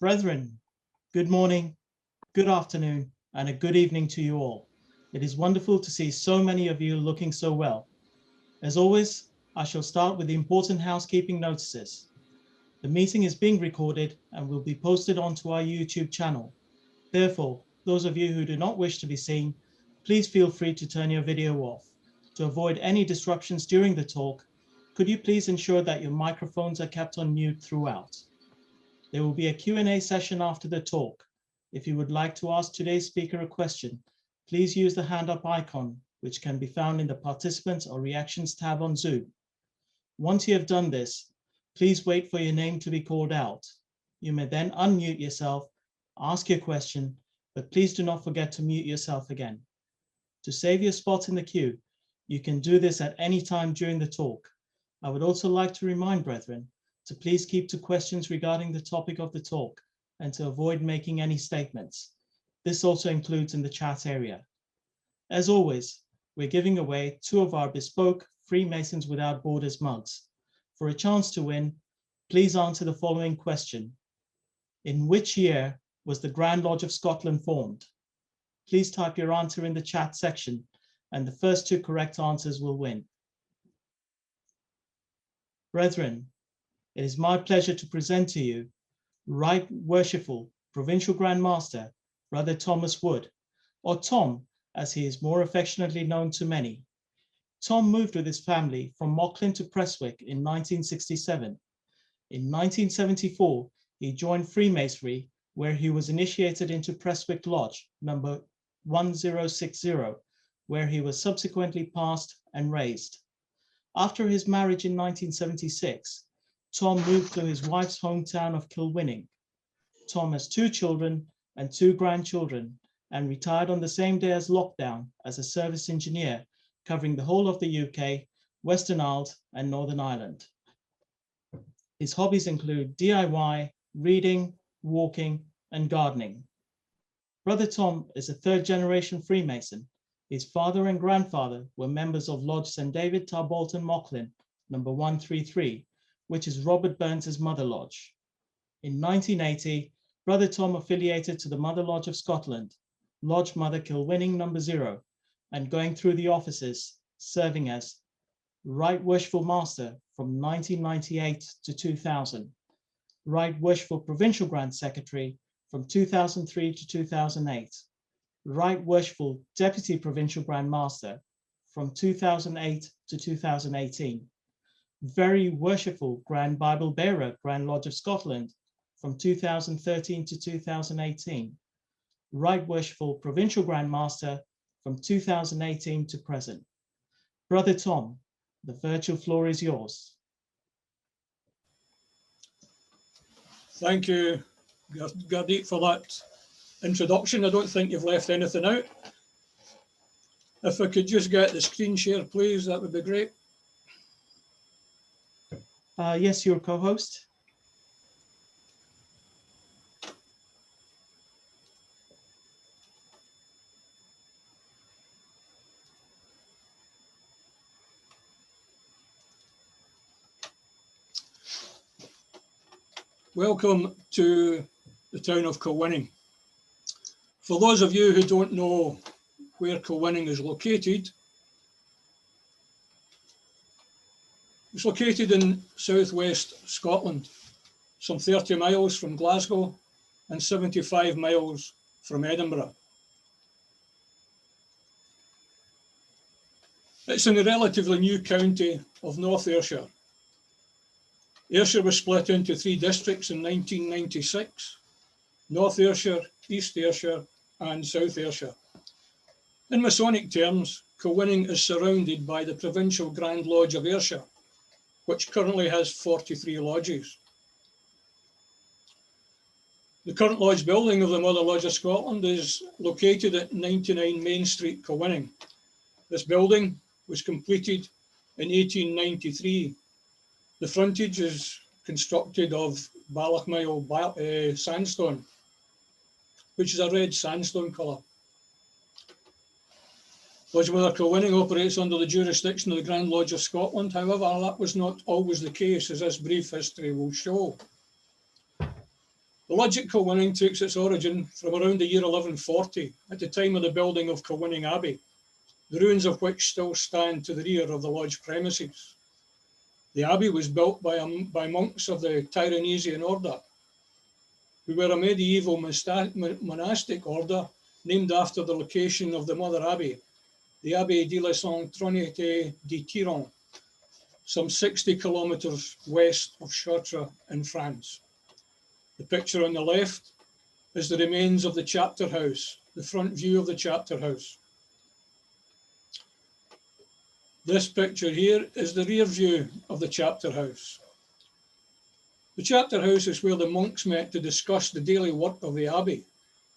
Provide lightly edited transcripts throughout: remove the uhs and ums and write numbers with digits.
Brethren, good morning, good afternoon, and a good evening to you all. It is wonderful to see so many of you looking so well. As always, I shall start with the important housekeeping notices. The meeting is being recorded and will be posted onto our YouTube channel. Therefore, those of you who do not wish to be seen, please feel free to turn your video off. To avoid any disruptions during the talk, could you please ensure that your microphones are kept on mute throughout? There will be a Q&A session after the talk. If you would like to ask today's speaker a question, please use the hand up icon, which can be found in the Participants or Reactions tab on Zoom. Once you have done this, please wait for your name to be called out. You may then unmute yourself, ask your question, but please do not forget to mute yourself again. To save your spot in the queue, you can do this at any time during the talk. I would also like to remind brethren to please keep to questions regarding the topic of the talk and to avoid making any statements. This also includes in the chat area. As always, we're giving away 2 of our bespoke Freemasons Without Borders mugs. For a chance to win, please answer the following question. In which year was the Grand Lodge of Scotland formed? Please type your answer in the chat section, and the first 2 correct answers will win. Brethren, it is my pleasure to present to you Right Worshipful Provincial Grand Master, Brother Thomas Wood, or Tom, as he is more affectionately known to many. Tom moved with his family from Mauchline to Prestwick in 1967. In 1974, he joined Freemasonry, where he was initiated into Prestwick Lodge, number 1060, where he was subsequently passed and raised. After his marriage in 1976, Tom moved to his wife's hometown of Kilwinning. Tom has 2 children and 2 grandchildren and retired on the same day as lockdown as a service engineer covering the whole of the UK, Western Isles and Northern Ireland. His hobbies include DIY, reading, walking and gardening. Brother Tom is a 3rd generation Freemason. His father and grandfather were members of Lodge St. David Tarbolton Mauchline, number 133, which is Robert Burns's Mother Lodge. In 1980, Brother Tom affiliated to the Mother Lodge of Scotland, Lodge Mother Kilwinning number 0, and going through the offices, serving as Right Worshipful Master from 1998 to 2000, Right Worshipful Provincial Grand Secretary from 2003 to 2008, Right Worshipful Deputy Provincial Grand Master from 2008 to 2018, Very Worshipful Grand Bible Bearer, Grand Lodge of Scotland from 2013 to 2018, Right Worshipful Provincial Grand Master from 2018 to present. Brother Tom, the virtual floor is yours. Thank you, Gurdeep, for that introduction. I don't think you've left anything out. If I could just get the screen share, please, that would be great. Yes, your co-host. Welcome to the town of Kilwinning. For those of you who don't know where Kilwinning is located, it's located in southwest Scotland, some 30 miles from Glasgow and 75 miles from Edinburgh. It's in the relatively new county of North Ayrshire. Ayrshire was split into 3 districts in 1996, North Ayrshire, East Ayrshire and South Ayrshire. In Masonic terms, Kilwinning is surrounded by the Provincial Grand Lodge of Ayrshire, which currently has 43 lodges. The current lodge building of the Mother Lodge of Scotland is located at 99 Main Street, Kilwinning. This building was completed in 1893. The frontage is constructed of Ballochmyle sandstone, which is a red sandstone colour. Lodge Mother Kilwinning operates under the jurisdiction of the Grand Lodge of Scotland. However, that was not always the case, as this brief history will show. The The lodge at Kilwinning takes its origin from around the year 1140, at the time of the building of Kilwinning Abbey, the ruins of which still stand to the rear of the lodge premises. The abbey was built by monks of the Tyrannesian order, who were a medieval monastic order named after the location of the Mother Abbey, the Abbey de la Sainte-Trinité de Tiron, some 60 kilometres west of Chartres in France. The picture on the left is the remains of the chapter house, the front view of the chapter house. This picture here is the rear view of the chapter house. The chapter house is where the monks met to discuss the daily work of the abbey,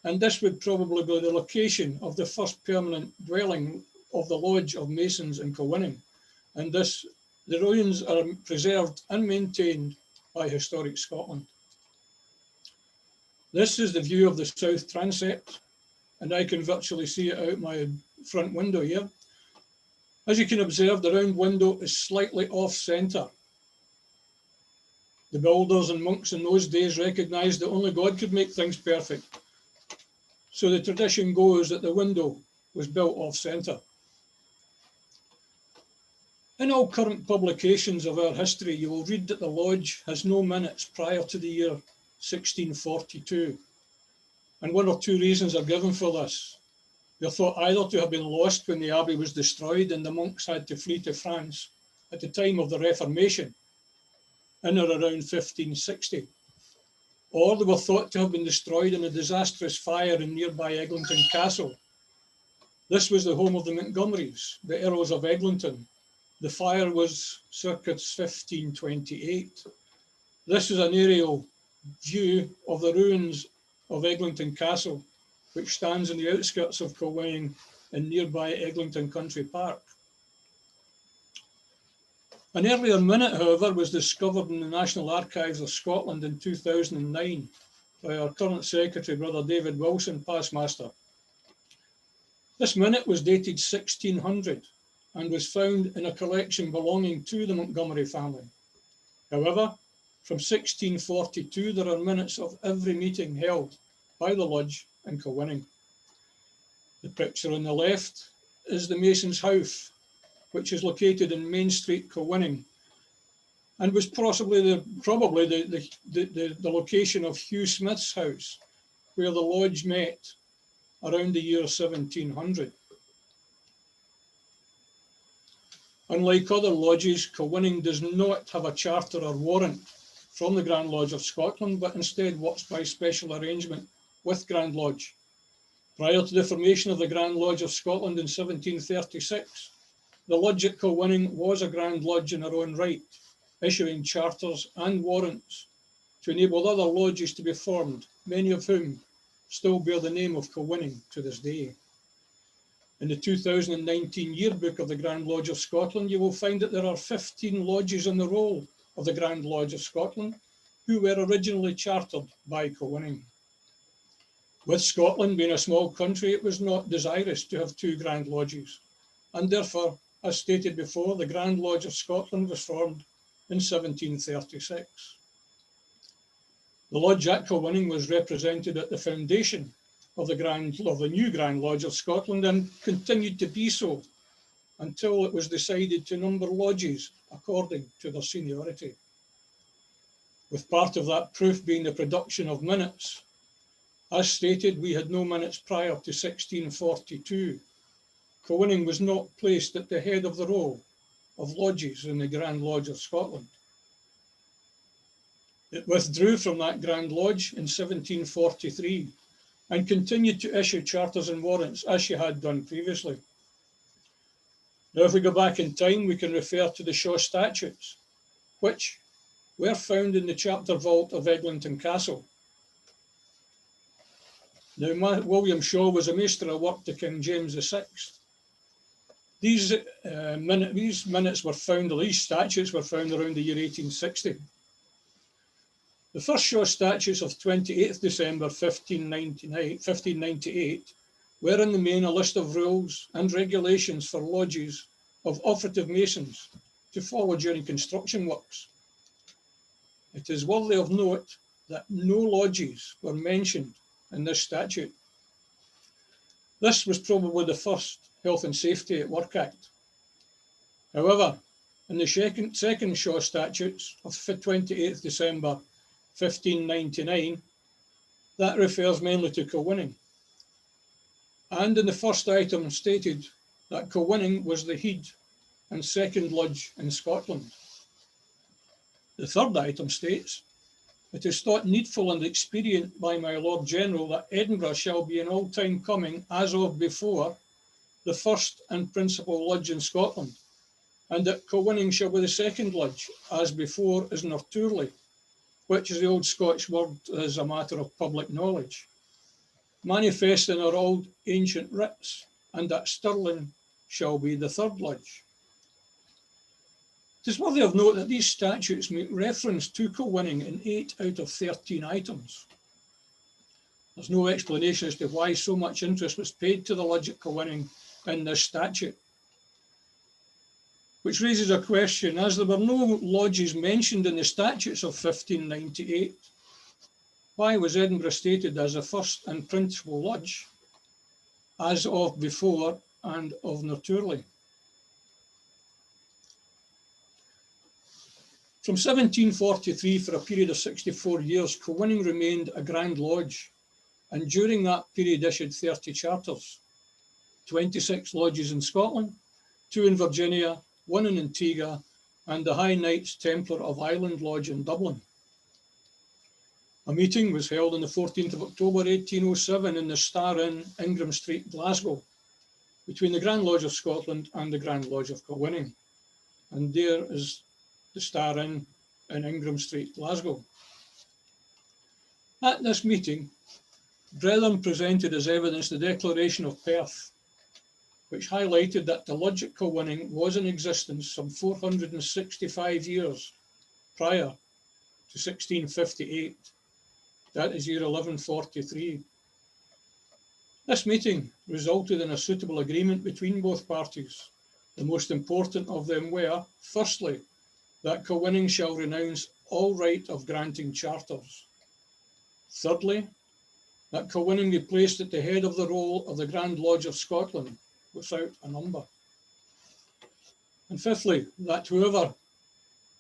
and this would probably be the location of the first permanent dwelling of the Lodge of Masons in Kilwinning, and the ruins are preserved and maintained by Historic Scotland. This is the view of the south transept, and I can virtually see it out my front window here. As you can observe, the round window is slightly off-centre. The builders and monks in those days recognised that only God could make things perfect. So the tradition goes that the window was built off-centre. In all current publications of our history, you will read that the lodge has no minutes prior to the year 1642. And one or two reasons are given for this. They're thought either to have been lost when the abbey was destroyed and the monks had to flee to France at the time of the Reformation, in or around 1560, or they were thought to have been destroyed in a disastrous fire in nearby Eglinton Castle. This was the home of the Montgomerys, the Earls of Eglinton. The fire was circa 1528. This is an aerial view of the ruins of Eglinton Castle, which stands in the outskirts of Kilwinning in nearby Eglinton Country Park. An earlier minute, however, was discovered in the National Archives of Scotland in 2009 by our current Secretary, Brother David Wilson, Pastmaster. This minute was dated 1600 and was found in a collection belonging to the Montgomery family. However, from 1642, there are minutes of every meeting held by the lodge in Kilwinning. The picture on the left is the Mason's House, which is located in Main Street, Kilwinning, and was probably the location of Hugh Smith's house, where the lodge met around the year 1700. Unlike other lodges, Kilwinning does not have a charter or warrant from the Grand Lodge of Scotland, but instead works by special arrangement with Grand Lodge. Prior to the formation of the Grand Lodge of Scotland in 1736, the lodge at Kilwinning was a Grand Lodge in her own right, issuing charters and warrants to enable other lodges to be formed, many of whom still bear the name of Kilwinning to this day. In the 2019 yearbook of the Grand Lodge of Scotland, you will find that there are 15 lodges in the roll of the Grand Lodge of Scotland who were originally chartered by Kilwinning. With Scotland being a small country, it was not desirous to have two Grand Lodges, and therefore, as stated before, the Grand Lodge of Scotland was formed in 1736. The lodge at Kilwinning was represented at the foundation of the new Grand Lodge of Scotland and continued to be so until it was decided to number lodges according to their seniority. With part of that proof being the production of minutes. As stated, we had no minutes prior to 1642. Kilwinning was not placed at the head of the row of lodges in the Grand Lodge of Scotland. It withdrew from that Grand Lodge in 1743 and continued to issue charters and warrants as she had done previously. Now, if we go back in time, we can refer to the Shaw Statutes, which were found in the chapter vault of Eglinton Castle. Now, William Shaw was a maester of work to King James VI. These minutes were found, or these statutes were found around the year 1860. The first Shaw Statutes of 28th December 1598 were in the main a list of rules and regulations for lodges of operative masons to follow during construction works. It is worthy of note that no lodges were mentioned in this statute. This was probably the first Health and Safety at Work Act. However, in the second Shaw Statutes of 28th December 1599, that refers mainly to Kilwinning. And in the first item stated that Kilwinning was the head and second lodge in Scotland. The third item states, "It is thought needful and expedient by my Lord General that Edinburgh shall be in all time coming, as of before, the first and principal lodge in Scotland, and that Kilwinning shall be the second lodge, as before is Norturley," which is the old Scottish word as a matter of public knowledge, manifest in our old ancient writs, and that Stirling shall be the third lodge. It is worthy of note that these statutes make reference to Kilwinning in 8 out of 13 items. There's no explanation as to why so much interest was paid to the lodge at Kilwinning in this statute, which raises a question, as there were no lodges mentioned in the statutes of 1598, why was Edinburgh stated as the first and principal lodge, as of before and of Norturley? From 1743, for a period of 64 years, Kilwinning remained a Grand Lodge, and during that period issued 30 charters, 26 lodges in Scotland, 2 in Virginia, 1 in Antigua, and the High Knights Templar of Island Lodge in Dublin. A meeting was held on the 14th of October 1807 in the Star Inn, Ingram Street, Glasgow, between the Grand Lodge of Scotland and the Grand Lodge of Kilwinning. And there is the Star Inn in Ingram Street, Glasgow. At this meeting, brethren presented as evidence the Declaration of Perth, which highlighted that the lodge at Kilwinning was in existence some 465 years prior to 1658. That is year 1143. This meeting resulted in a suitable agreement between both parties. The most important of them were, firstly, that Kilwinning shall renounce all right of granting charters. Thirdly, that Kilwinning be placed at the head of the roll of the Grand Lodge of Scotland without a number. And fifthly, that whoever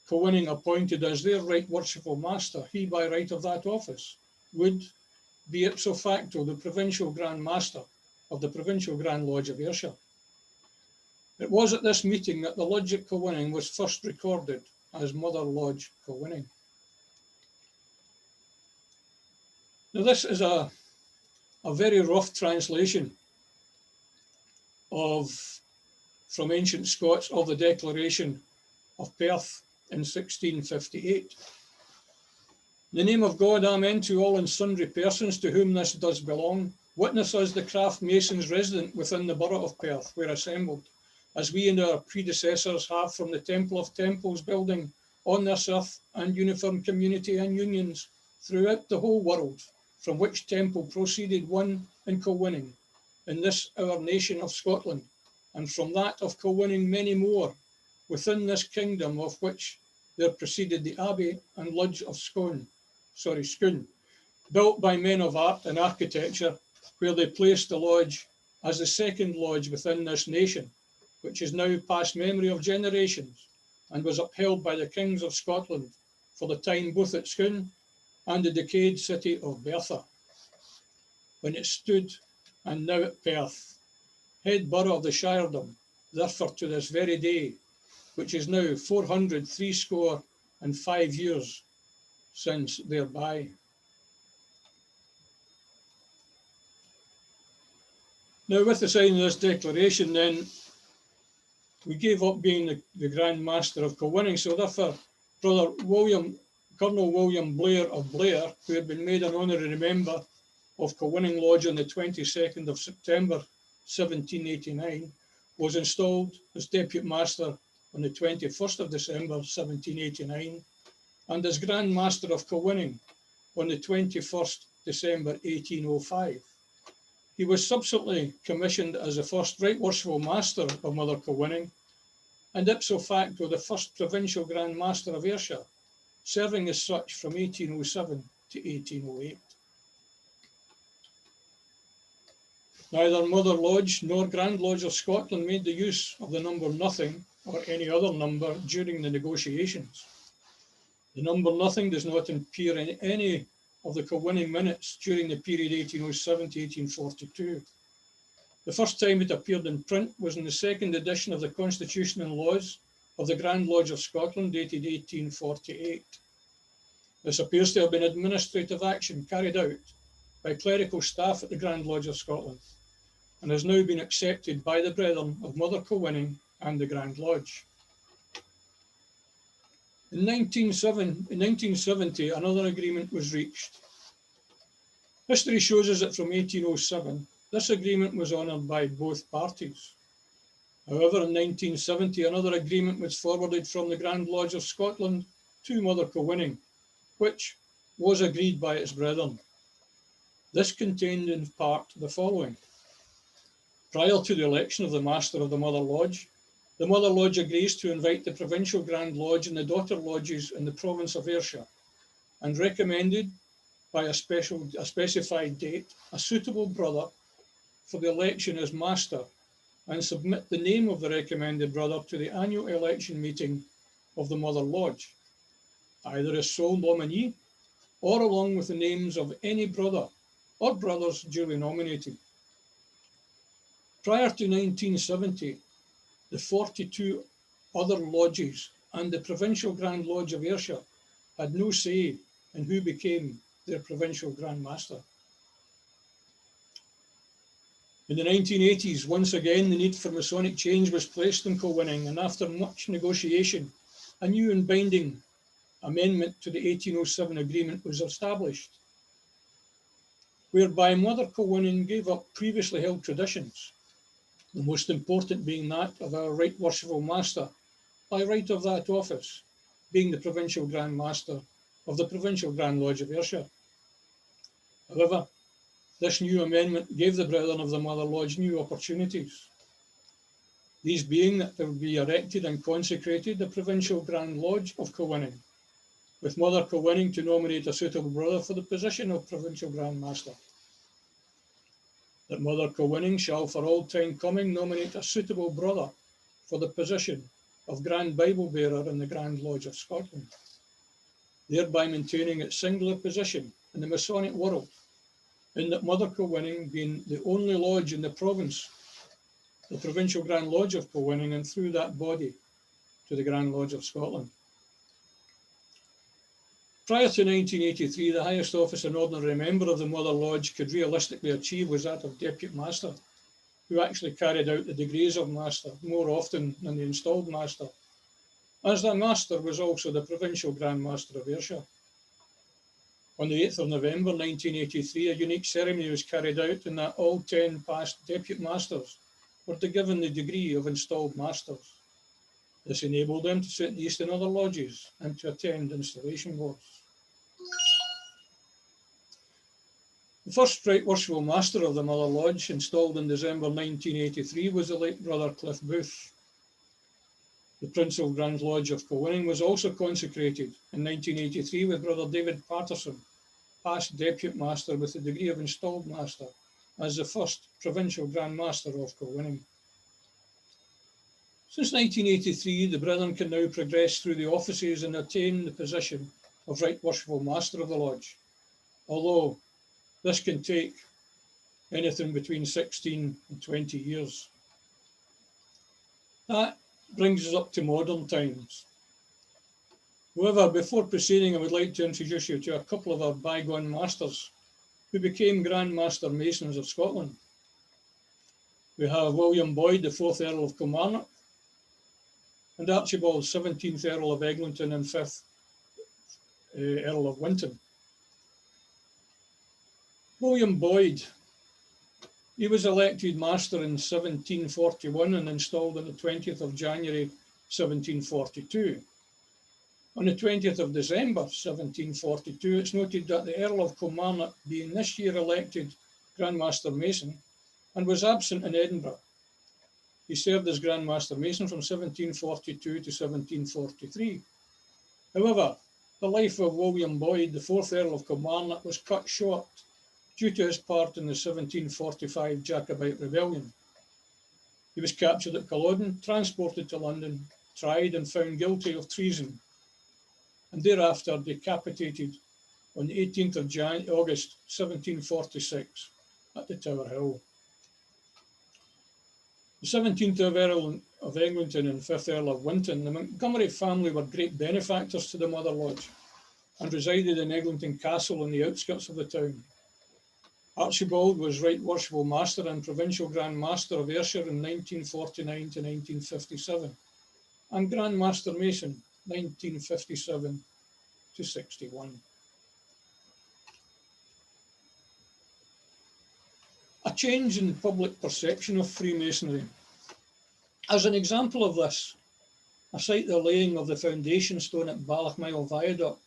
Kilwinning appointed as their right worshipful master, he by right of that office would be ipso facto the provincial Grand Master of the Provincial Grand Lodge of Ayrshire. It was at this meeting that the lodge at Kilwinning was first recorded as Mother Lodge Kilwinning. Now this is a very rough translation from ancient Scots of the Declaration of Perth in 1658. In the name of God, amen to all and sundry persons to whom this does belong. Witness us the craft masons resident within the borough of Perth, where assembled, as we and our predecessors have from the Temple of Temples building on this earth and uniform community and unions throughout the whole world, from which temple proceeded one in Kilwinning, in this our nation of Scotland, and from that of Kilwinning many more, within this kingdom of which there proceeded the Abbey and Lodge of Scone, built by men of art and architecture, where they placed the lodge as the second lodge within this nation, which is now past memory of generations, and was upheld by the kings of Scotland for the time both at Scone and the decayed city of Bertha, when it stood, and now at Perth, head borough of the shiredom, therefore to this very day, which is now 465 years since thereby. Now, with the signing of this declaration, then, we gave up being the Grand Master of Kilwinning, so therefore, Brother Colonel William Blair of Blair, who had been made an honorary member of Kilwinning Lodge on the 22nd of September 1789, was installed as Deputy Master on the 21st of December 1789, and as Grand Master of Kilwinning on the 21st December 1805. He was subsequently commissioned as the first Right Worshipful Master of Mother Kilwinning, and ipso facto the first Provincial Grand Master of Ayrshire, serving as such from 1807 to 1808. Neither Mother Lodge nor Grand Lodge of Scotland made the use of the number nothing or any other number during the negotiations. The number nothing does not appear in any of the Kilwinning minutes during the period 1807 to 1842. The first time it appeared in print was in the second edition of the Constitution and Laws of the Grand Lodge of Scotland, dated 1848. This appears to have been administrative action carried out by clerical staff at the Grand Lodge of Scotland, and has now been accepted by the Brethren of Mother Kilwinning and the Grand Lodge. In 1970, another agreement was reached. History shows us that from 1807, this agreement was honoured by both parties. However, in 1970, another agreement was forwarded from the Grand Lodge of Scotland to Mother Kilwinning, which was agreed by its brethren. This contained in part the following. Prior to the election of the Master of the Mother Lodge, the Mother Lodge agrees to invite the Provincial Grand Lodge and the daughter lodges in the province of Ayrshire, and recommended by a specified date a suitable brother for the election as Master, and submit the name of the recommended brother to the annual election meeting of the Mother Lodge, either as sole nominee or along with the names of any brother or brothers duly nominated. Prior to 1970, the 42 other lodges and the Provincial Grand Lodge of Ayrshire had no say in who became their Provincial Grand Master. In the 1980s, once again, the need for Masonic change was placed in Kilwinning, and after much negotiation, a new and binding amendment to the 1807 agreement was established, whereby Mother Kilwinning gave up previously held traditions, the most important being that of our Right Worshipful Master, by right of that office, being the Provincial Grand Master of the Provincial Grand Lodge of Ayrshire. However, this new amendment gave the Brethren of the Mother Lodge new opportunities, these being that there would be erected and consecrated the Provincial Grand Lodge of Kilwinning, with Mother Kilwinning to nominate a suitable brother for the position of Provincial Grand Master. That Mother Kilwinning shall for all time coming nominate a suitable brother for the position of Grand Bible Bearer in the Grand Lodge of Scotland, thereby maintaining its singular position in the Masonic world, in that Mother Kilwinning being the only lodge in the province, the Provincial Grand Lodge of Kilwinning, and through that body to the Grand Lodge of Scotland. Prior to 1983, the highest office an ordinary member of the Mother Lodge could realistically achieve was that of Deputy Master, who actually carried out the degrees of Master more often than the installed Master, as the Master was also the Provincial Grand Master of Ayrshire. On the 8th of November 1983, a unique ceremony was carried out in that all 10 past Deputy Masters were given the degree of installed Masters. This enabled them to sit in East and other lodges and to attend installation boards. The first Right Worshipful Master of the Mother Lodge, installed in December 1983, was the late Brother Cliff Booth. The Provincial Grand Lodge of Kilwinning was also consecrated in 1983 with Brother David Patterson, past Deputy Master with the degree of installed Master, as the first Provincial Grand Master of Kilwinning. Since 1983, the Brethren can now progress through the offices and attain the position of Right Worshipful Master of the Lodge, although this can take anything between 16 and 20 years. That brings us up to modern times. However, before proceeding, I would like to introduce you to a couple of our bygone masters who became Grand Master Masons of Scotland. We have William Boyd, the 4th Earl of Kilmarnock, and Archibald, 17th Earl of Eglinton and 5th Earl of Winton. William Boyd, he was elected Master in 1741 and installed on the 20th of January 1742. On the 20th of December 1742, it's noted that the Earl of Kilmarnock, being this year elected Grand Master Mason, and was absent in Edinburgh. He served as Grand Master Mason from 1742 to 1743. However, the life of William Boyd, the 4th Earl of Kilmarnock, was cut short due to his part in the 1745 Jacobite rebellion. He was captured at Culloden, transported to London, tried and found guilty of treason, and thereafter decapitated on the 18th of August 1746 at the Tower Hill. The 17th Earl of Eglinton and 5th Earl of Winton, the Montgomery family were great benefactors to the Mother Lodge and resided in Eglinton Castle on the outskirts of the town. Archibald was Right Worshipful Master and Provincial Grand Master of Ayrshire in 1949 to 1957, and Grand Master Mason 1957 to 61. A change in public perception of Freemasonry. As an example of this, I cite the laying of the foundation stone at Ballochmyle Viaduct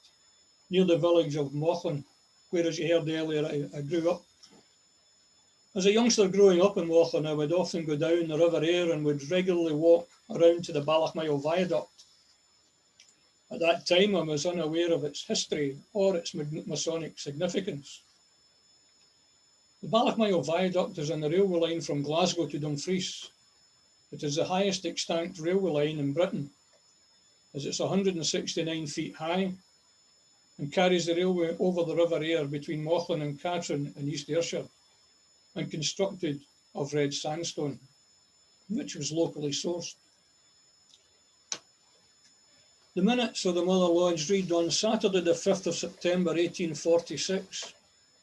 near the village of Mauchline, where, as you heard earlier, I grew up. As a youngster growing up in Mauchline, I would often go down the River Ayr and would regularly walk around to the Ballochmyle Viaduct. At that time, I was unaware of its history or its Masonic significance. The Ballochmyle Viaduct is on the railway line from Glasgow to Dumfries. It is the highest extant railway line in Britain, as it's 169 feet high and carries the railway over the River Ayr between Mauchline and Catrin in East Ayrshire, and constructed of red sandstone, which was locally sourced. The minutes of the Mother Lodge read, on Saturday the 5th of September 1846,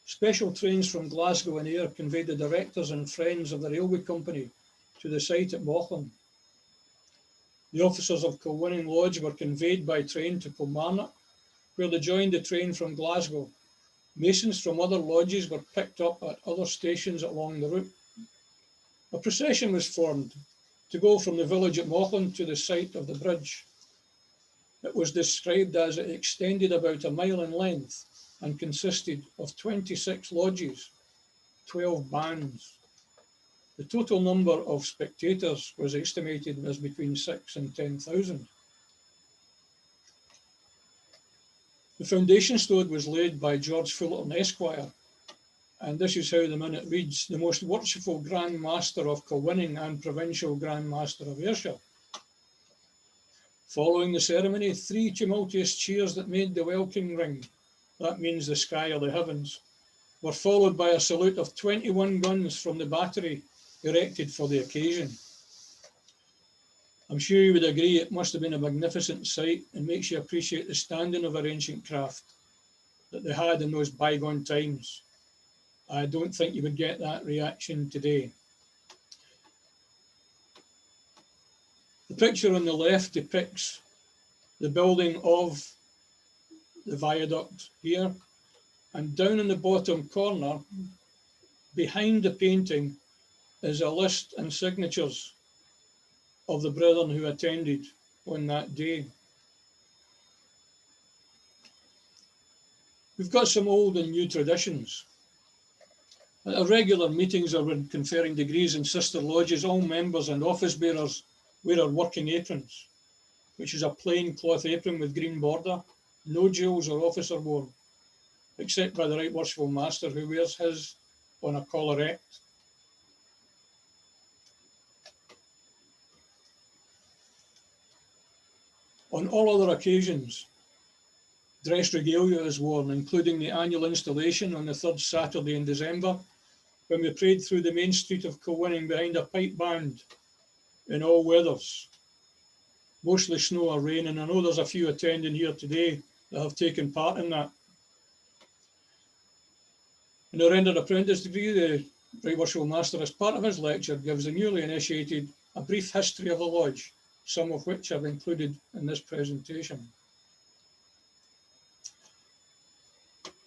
special trains from Glasgow and Ayr conveyed the directors and friends of the railway company to the site at Mauchline. The officers of Kilwinning Lodge were conveyed by train to Kilmarnock, where they joined the train from Glasgow. Masons from other lodges were picked up at other stations along the route. A procession was formed to go from the village at Mauchline to the site of the bridge. It was described as it extended about a mile in length and consisted of 26 lodges, 12 bands. The total number of spectators was estimated as between 6,000 and 10,000. The foundation stone was laid by George Fullerton Esquire, and this is how the minute reads: the most worshipful Grand Master of Kilwinning and Provincial Grand Master of Ayrshire. Following the ceremony, 3 tumultuous cheers that made the welkin ring, that means the sky or the heavens, were followed by a salute of 21 guns from the battery erected for the occasion. I'm sure you would agree it must have been a magnificent sight and makes you appreciate the standing of our ancient craft that they had in those bygone times. I don't think you would get that reaction today. The picture on the left depicts the building of the viaduct here, and down in the bottom corner, behind the painting, is a list and signatures of the brethren who attended on that day. We've got some old and new traditions. At our regular meetings or when conferring degrees in sister lodges, all members and office bearers wear our working aprons, which is a plain cloth apron with green border, no jewels or officer worn, except by the Right Worshipful Master, who wears his on a collarette. On all other occasions, dress regalia is worn, including the annual installation on the 3rd Saturday in December, when we prayed through the main street of Kilwinning behind a pipe band in all weathers, mostly snow or rain, and I know there's a few attending here today that have taken part in that. In the rendered apprentice degree, the Right Worshipful Master, as part of his lecture, gives the newly initiated a brief history of the lodge, some of which I've included in this presentation.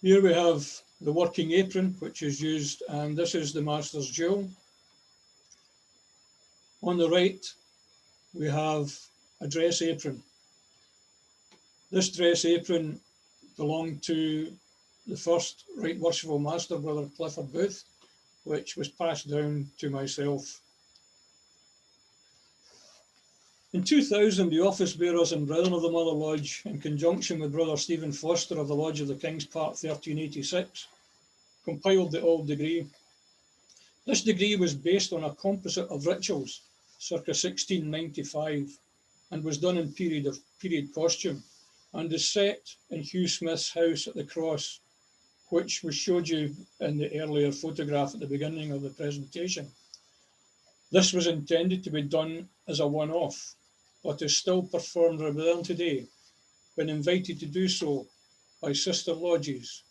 Here we have the working apron, which is used, and this is the Master's jewel. On the right, we have a dress apron. This dress apron belonged to the first Right Worshipful Master, Brother Clifford Booth, which was passed down to myself. In 2000, the office bearers and brethren of the Mother Lodge, in conjunction with Brother Stephen Foster of the Lodge of the King's Park 1386, compiled the old degree. This degree was based on a composite of rituals circa 1695 and was done in period costume and is set in Hugh Smith's house at the Cross, which was showed you in the earlier photograph at the beginning of the presentation. This was intended to be done as a one-off, but is still performed regularly today when invited to do so by sister lodges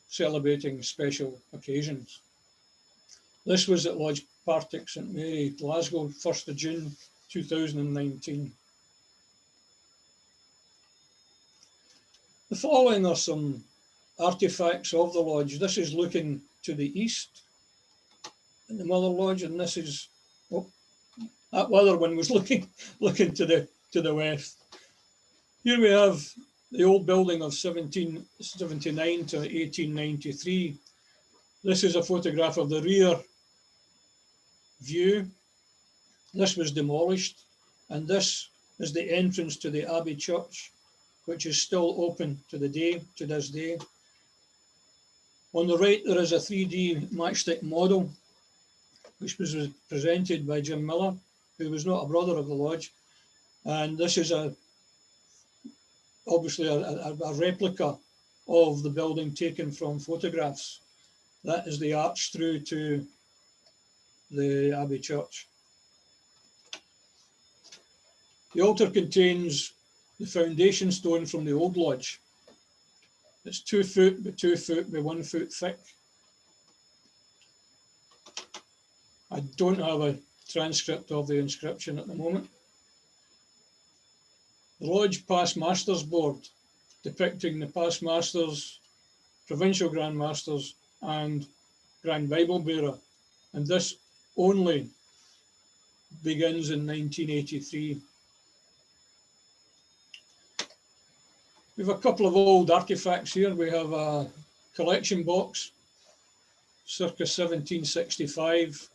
celebrating special occasions. This was at Lodge Partick St Mary, Glasgow, 1st of June 2019. The following are some artefacts of the lodge. This is looking to the east in the Mother Lodge, and this is, oh, that other one was looking to the west. Here we have the old building of 1779 to 1893. This is a photograph of the rear view. This was demolished, and this is the entrance to the Abbey Church, which is still open to this day. On the right, there is a 3D matchstick model, which was presented by Jim Miller, who was not a brother of the lodge. And this is obviously a replica of the building taken from photographs. That is the arch through to the Abbey Church. The altar contains the foundation stone from the old lodge. It's 2 foot by 2 foot by 1 foot thick. I don't have a transcript of the inscription at the moment. The Lodge Past Masters Board, depicting the past masters, provincial Grand Masters and Grand Bible Bearer, and this only begins in 1983. We have a couple of old artifacts here. We have a collection box, circa 1765,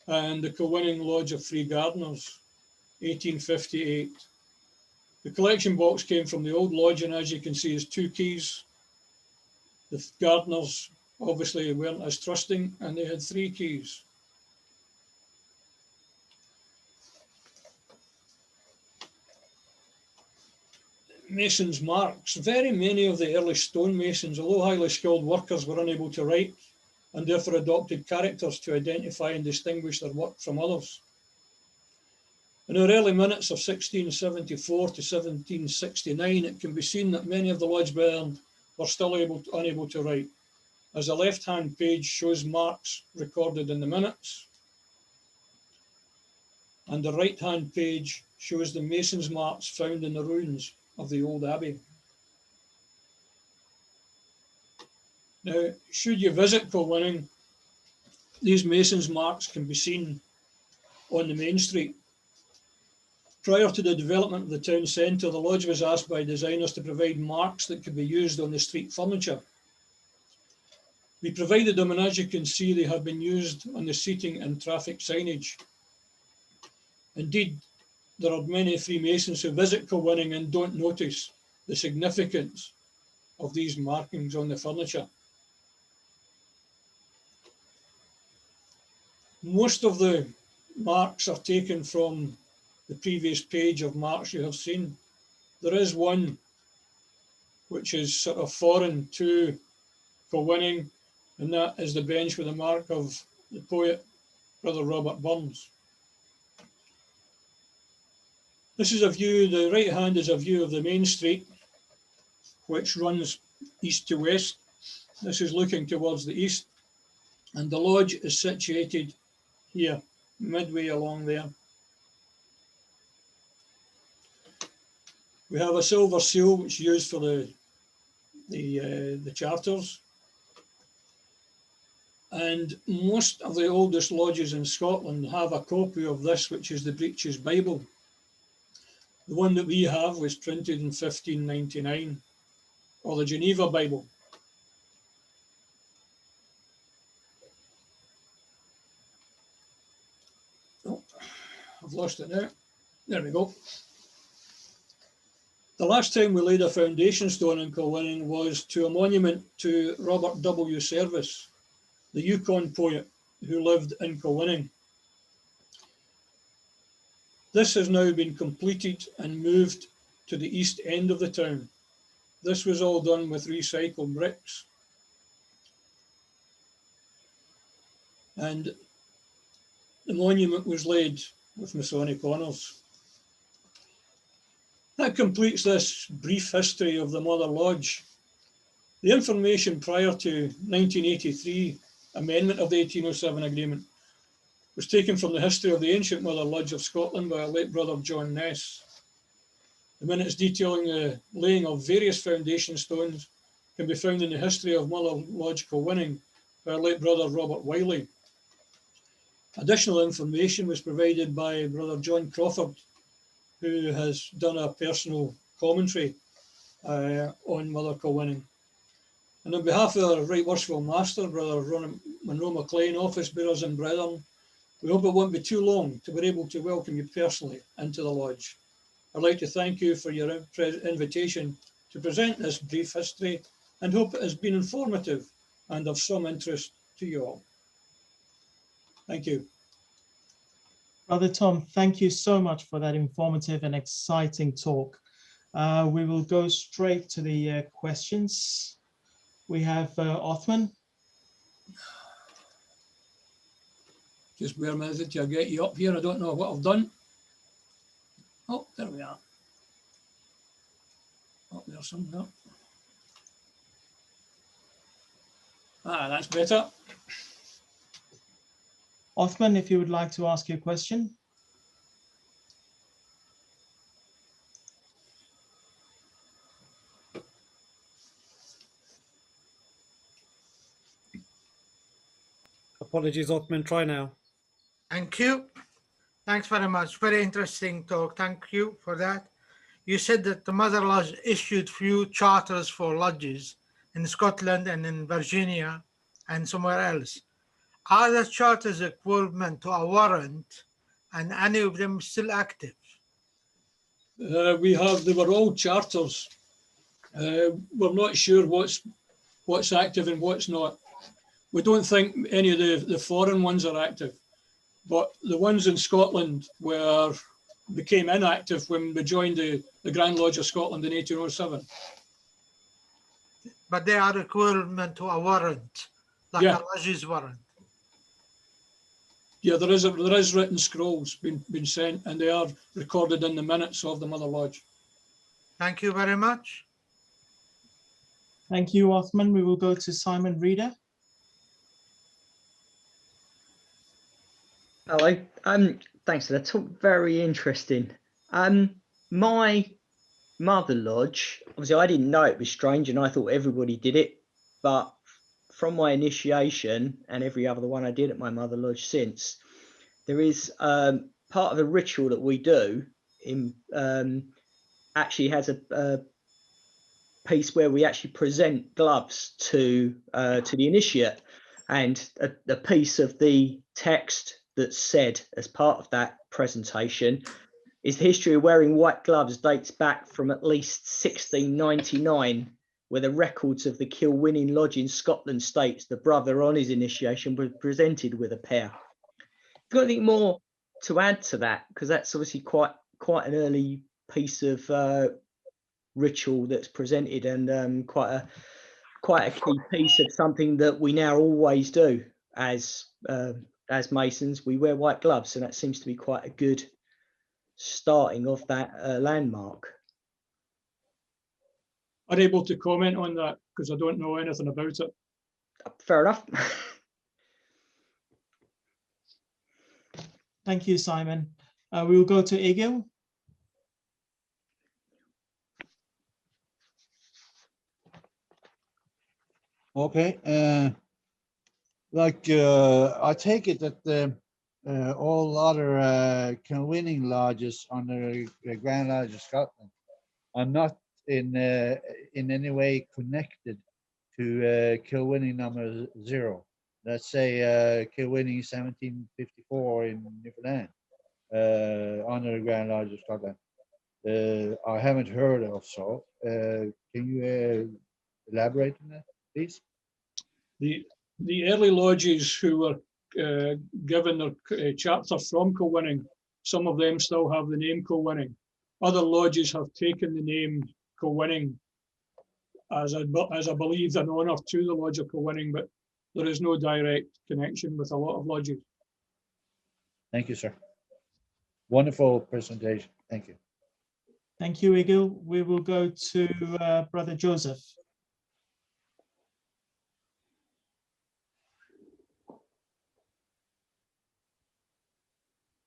and the Kilwinning Lodge of Free Gardeners, 1858. The collection box came from the old lodge, and as you can see, is 2 keys. The gardeners obviously weren't as trusting, and they had 3 keys. Masons' marks. Very many of the early stonemasons, although highly skilled workers, were unable to write and therefore adopted characters to identify and distinguish their work from others. In our early minutes of 1674 to 1769, it can be seen that many of the lodge brethren were still unable to write, as the left-hand page shows marks recorded in the minutes, and the right-hand page shows the mason's marks found in the ruins of the old abbey. Now, should you visit Kilwinning, these mason's marks can be seen on the main street. Prior to the development of the town centre, the lodge was asked by designers to provide marks that could be used on the street furniture. We provided them, and as you can see, they have been used on the seating and traffic signage. Indeed, there are many Freemasons who visit Kilwinning and don't notice the significance of these markings on the furniture. Most of the marks are taken from the previous page of marks you have seen. There is one which is sort of foreign to Kilwinning, and that is the bench with the mark of the poet, Brother Robert Burns. This is a view, the right hand is a view of the main street, which runs east to west. This is looking towards the east, and the lodge is situated here, midway along there. We have a silver seal which is used for the charters. And most of the oldest lodges in Scotland have a copy of this, which is the Breeches Bible. The one that we have was printed in 1599, or the Geneva Bible. Oh, I've lost it now. There we go. The last time we laid a foundation stone in Kilwinning was to a monument to Robert W. Service, the Yukon poet who lived in Kilwinning. This has now been completed and moved to the east end of the town. This was all done with recycled bricks. And the monument was laid with Masonic honours. That completes this brief history of the Mother Lodge. The information prior to 1983 amendment of the 1807 agreement was taken from the history of the ancient Mother Lodge of Scotland by our late brother John Ness. The minutes detailing the laying of various foundation stones can be found in the history of Mother Lodge Kilwinning by our late brother Robert Wiley. Additional information was provided by brother John Crawford, who has done a personal commentary on Mother Kilwinning. And on behalf of our Right Worshipful Master, Brother Monroe MacLean, office bearers and brethren, we hope it won't be too long to be able to welcome you personally into the lodge. I'd like to thank you for your invitation to present this brief history and hope it has been informative and of some interest to you all. Thank you. Brother Tom, thank you so much for that informative and exciting talk. We will go straight to the questions. We have Othman. Just bear with it till I get you up here. I don't know what I've done. Oh, there we are. Oh, there's some. No. Ah, that's better. Othman, if you would like to ask your question. Apologies, Othman. Try now. Thank you. Thanks very much. Very interesting talk. Thank you for that. You said that the Mother Lodge issued few charters for lodges in Scotland and in Virginia and somewhere else. Are the charters equivalent to a warrant, and any of them still active? They were all charters. We're not sure what's active and what's not. We don't think any of the foreign ones are active, but the ones in Scotland became inactive when we joined the Grand Lodge of Scotland in 1807. But they are equivalent to a warrant, like a lodge's warrant. Yeah, there is written scrolls been sent, and they are recorded in the minutes of the Mother Lodge. Thank you very much. Thank you, Othman. We will go to Simon Reeder. Hello. Thanks for that talk. Very interesting. My Mother Lodge, obviously I didn't know it was strange and I thought everybody did it, but from my initiation and every other one I did at my Mother Lodge since, there is part of the ritual that we do in actually has a piece where we actually present gloves to the initiate, and a piece of the text that's said as part of that presentation is the history of wearing white gloves dates back from at least 1699, where the records of the Kilwinning Lodge in Scotland states the brother on his initiation was presented with a pair. Have you got anything more to add to that? Because that's obviously quite an early piece of ritual that's presented, and quite a key piece of something that we now always do as Masons. We wear white gloves, and that seems to be quite a good starting of that landmark. Unable to comment on that because I don't know anything about it. Fair enough. Thank you, Simon. We will go to Egil. Okay. I take it that all other Kilwinning lodges under the Grand Lodge of Scotland are not in any way connected to Kilwinning number 0. Let's say Kilwinning 1754 in Newfoundland. under the Grand Lodge of Scotland. I haven't heard of so. Can you elaborate on that, please? The early lodges who were given their chapter from Kilwinning, some of them still have the name Kilwinning. Other lodges have taken the name Kilwinning as I believe an honour to the Lodge of Kilwinning, but there is no direct connection with a lot of lodges. Thank you, sir. Wonderful presentation. Thank you. Thank you, Egil. We will go to Brother Joseph.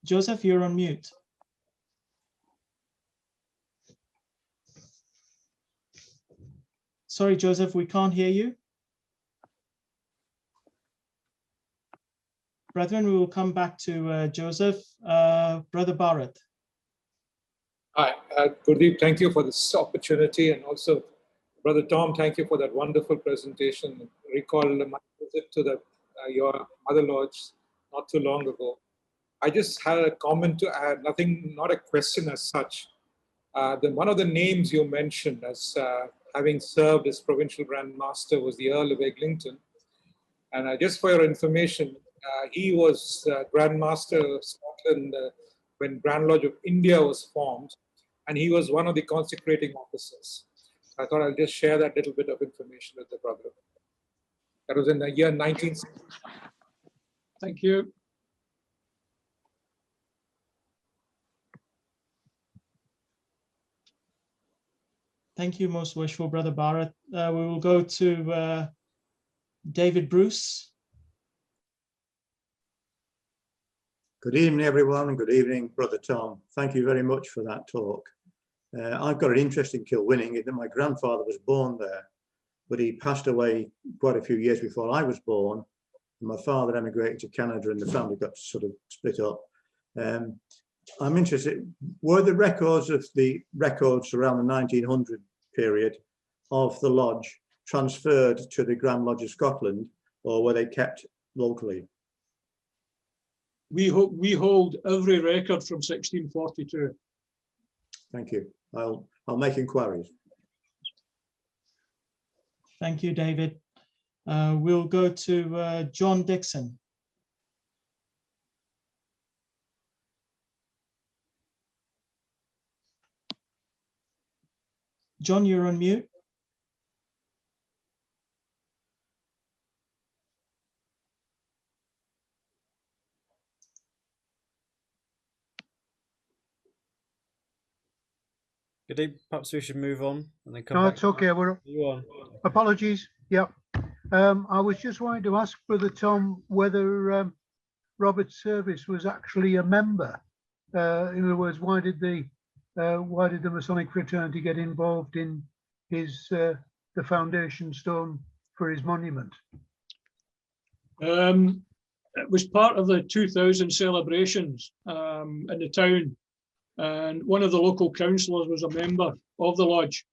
Joseph, you're on mute. Sorry, Joseph, we can't hear you. Brethren, we will come back to Joseph. Brother Barrett. Hi, Gurdeep, thank you for this opportunity, and also Brother Tom, thank you for that wonderful presentation. Recall my visit to your Mother Lodge not too long ago. I just had a comment to add, not a question as such. One of the names you mentioned as having served as Provincial Grand Master was the Earl of Eglinton. And just for your information, he was Grand Master of Scotland when Grand Lodge of India was formed, and he was one of the consecrating officers. I thought I'll just share that little bit of information with the brother. That was in the year 1960. Thank you. Thank you, most worshipful Brother Barrett. We will go to David Bruce. Good evening, everyone, and good evening, Brother Tom. Thank you very much for that talk. I've got an interest in Kilwinning in that my grandfather was born there, but he passed away quite a few years before I was born. My father emigrated to Canada and the family got sort of split up. I'm interested, were the records around the 1900 period of the lodge transferred to the Grand Lodge of Scotland, or were they kept locally? We hold every record from 1642. Thank you. I'll make inquiries. Thank you, David. We'll go to John Dixon. John, you're on mute. Good day. Perhaps we should move on and then come No, back. it's okay. You on? Apologies. Yeah. I was just wanting to ask Brother Tom whether Robert Service was actually a member. In other words, why did the Masonic fraternity get involved in his the foundation stone for his monument? It was part of the 2000 celebrations in the town, and one of the local councillors was a member of the lodge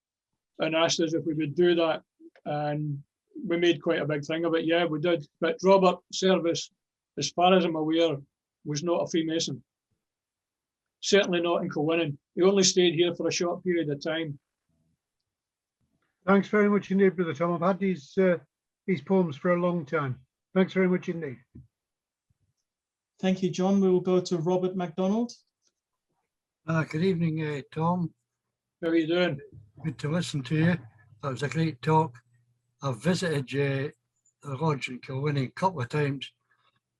and asked us if we would do that, and we made quite a big thing of it. Yeah, we did. But Robert Service, as far as I'm aware, was not a Freemason. Certainly not in Kilwinning. He only stayed here for a short period of time. Thanks very much indeed, Brother Tom. I've had these poems for a long time. Thanks very much indeed. Thank you, John. We will go to Robert MacDonald. Good evening, Tom. How are you doing? Good to listen to you. That was a great talk. I've visited the lodge in Kilwinning a couple of times,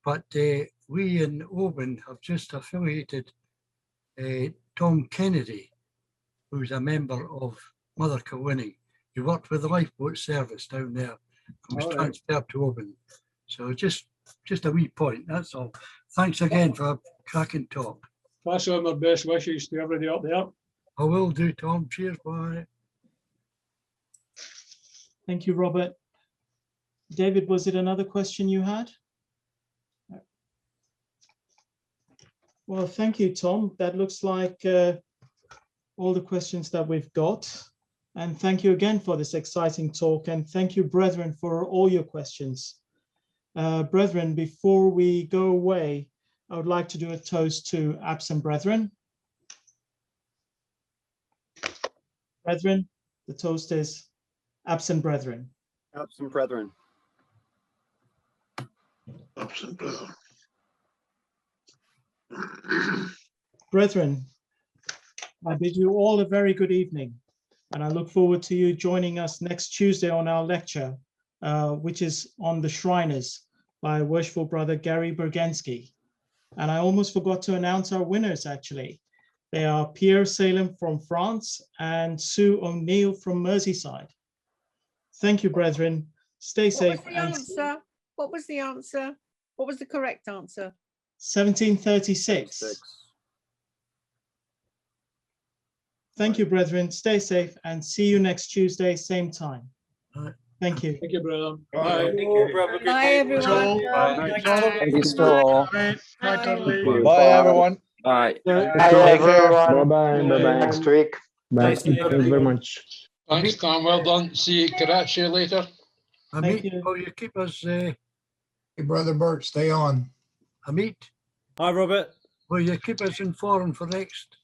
but we in Oban have just affiliated Tom Kennedy, who's a member of Mother Kilwinning. He worked with the lifeboat service down there and was transferred to Oban. So just a wee point, that's all. Thanks again for a cracking talk. Pass on my best wishes to everybody up there. I will do, Tom. Cheers, bye. Thank you, Robert. David, was it another question you had? Well, thank you, Tom. That looks like all the questions that we've got. And thank you again for this exciting talk. And thank you, brethren, for all your questions. Brethren, before we go away, I would like to do a toast to absent brethren. Brethren, the toast is absent brethren. Absent brethren. Absent brethren. Brethren, I bid you all a very good evening, and I look forward to you joining us next Tuesday on our lecture, which is on the Shriners by worshipful brother Gary Bergenski. And I almost forgot to announce our winners, actually. They are Pierre Salem from France and Sue O'Neill from Merseyside. Thank you, brethren. Stay safe. What was the answer? What was the correct answer? 1736. Thank you, brethren. Stay safe and see you next Tuesday, same time. Thank you. Thank you, brother. Bye. Bye, everyone. Thank you, Stoll. Bye, everyone. Bye. Take care. Bye-bye. Bye-bye. Next week. Bye. Thank you very much. Thanks, Tom. Well done. See you, Karachi later. Amit, you. will you keep us, Hey, Brother Bert, stay on. Amit, Hi, Robert. will you keep us informed for your next?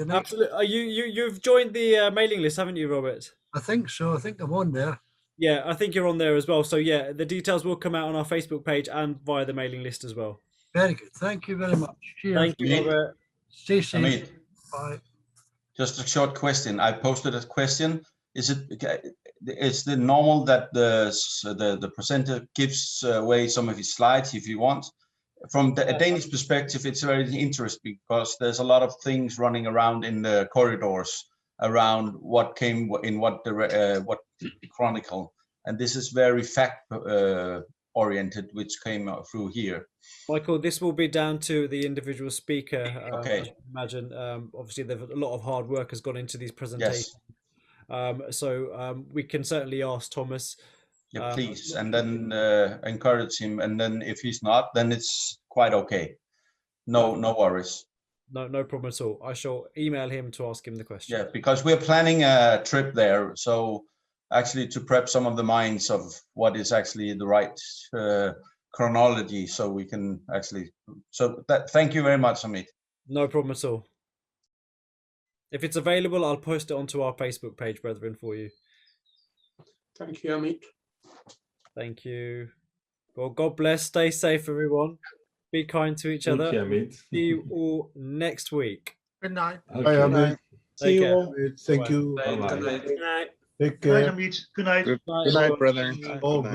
Absolutely. You've joined the mailing list, haven't you, Robert? I think so. I think I'm on there. Yeah, I think you're on there as well. So yeah, the details will come out on our Facebook page and via the mailing list as well. Very good. Thank you very much. Cheers. Thank you, Robert. Stay safe. Amit, Bye. just a short question. I posted a question. Is it normal that the presenter gives away some of his slides if you want? From a Danish perspective, it's very interesting because there's a lot of things running around in the corridors around what came in what chronicle, and this is very fact oriented, which came through here. Michael, this will be down to the individual speaker. Okay. As you can imagine, obviously, a lot of hard work has gone into these presentations. Yes. So we can certainly ask Thomas. Yeah, please, and then encourage him. And then if he's not, then it's quite okay. No worries. No problem at all. I shall email him to ask him the question. Yeah, because we're planning a trip there, so actually to prep some of the minds of what is actually the right chronology, so we can actually. So thank you very much, Amit. No problem at all. If it's available, I'll post it onto our Facebook page, brethren, for you. Thank you, Amit. Thank you. Well, God bless. Stay safe, everyone. Be kind to each other. Amit. See you all next week. Good night. Bye, Amit. See you all. Thank you. Bye-bye. Good night. Take Good night, care. Amit. Good night. Good Good night, brother. All good.